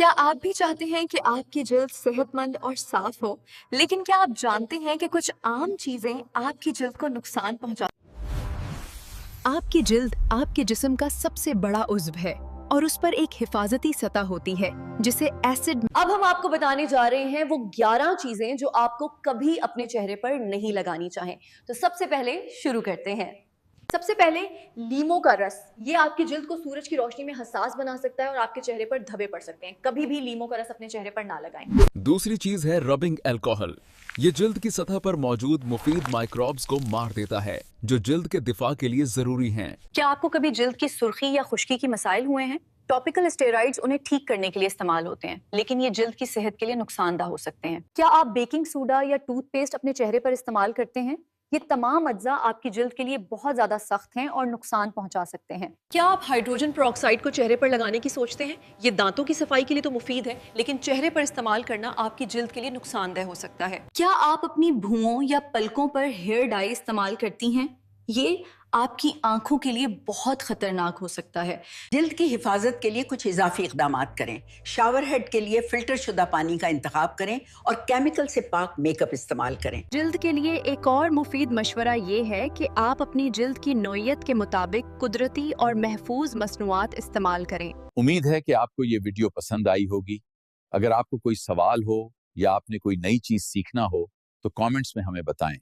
क्या आप भी चाहते हैं कि आपकी जल्द सेहतमंद और साफ हो, लेकिन क्या आप जानते हैं कि कुछ आम चीजें आपकी जल्द को नुकसान पहुंचा। आपकी जिल्द आपके जिस्म का सबसे बड़ा उज़्व है और उस पर एक हिफाजती सतह होती है जिसे एसिड। अब हम आपको बताने जा रहे हैं वो 11 चीजें जो आपको कभी अपने चेहरे पर नहीं लगानी चाहें। तो सबसे पहले शुरू करते हैं। सबसे पहले लीमों का रस, ये आपकी जिल्द को सूरज की रोशनी में हसास बना सकता है और आपके चेहरे पर धब्बे पड़ सकते हैं। कभी भी लीमों का रस अपने चेहरे पर ना लगाएं। दूसरी चीज है रबिंग अल्कोहल। ये जिल्द की सतह पर मौजूद मुफीद माइक्रोब्स को मार देता है जो जिल्द के दिफा के लिए जरूरी हैं। क्या आपको कभी जिल्द की सुर्खी या खुश्की की मसाइल हुए हैं? टॉपिकल स्टेरॉइड्स उन्हें ठीक करने के लिए इस्तेमाल होते हैं, लेकिन ये जिल्द की सेहत के लिए नुकसानदा हो सकते हैं। क्या आप बेकिंग सोडा या टूथपेस्ट अपने चेहरे पर इस्तेमाल करते हैं? ये तमाम अज्जा आपकी जिल्द के लिए बहुत ज्यादा सख्त हैं और नुकसान पहुंचा सकते हैं। क्या आप हाइड्रोजन पेरोक्साइड को चेहरे पर लगाने की सोचते हैं? ये दांतों की सफाई के लिए तो मुफीद है, लेकिन चेहरे पर इस्तेमाल करना आपकी जिल्द के लिए नुकसानदेह हो सकता है। क्या आप अपनी भुओं या पलकों पर हेयर डाई इस्तेमाल करती हैं? ये आपकी आंखों के लिए बहुत खतरनाक हो सकता है। जिल्द की हिफाजत के लिए कुछ इजाफी इक़दामात करें। शावर हेड के लिए फिल्टर शुदा पानी का इंतखाब करें और केमिकल से पाक मेकअप इस्तेमाल करें। जिल्द के लिए एक और मुफीद मशवरा ये है कि आप अपनी जिल्द की नौइयत के मुताबिक कुदरती और महफूज मसनूआत इस्तेमाल करें। उम्मीद है कि आपको ये वीडियो पसंद आई होगी। अगर आपको कोई सवाल हो या आपने कोई नई चीज सीखना हो तो कमेंट्स में हमें बताएं।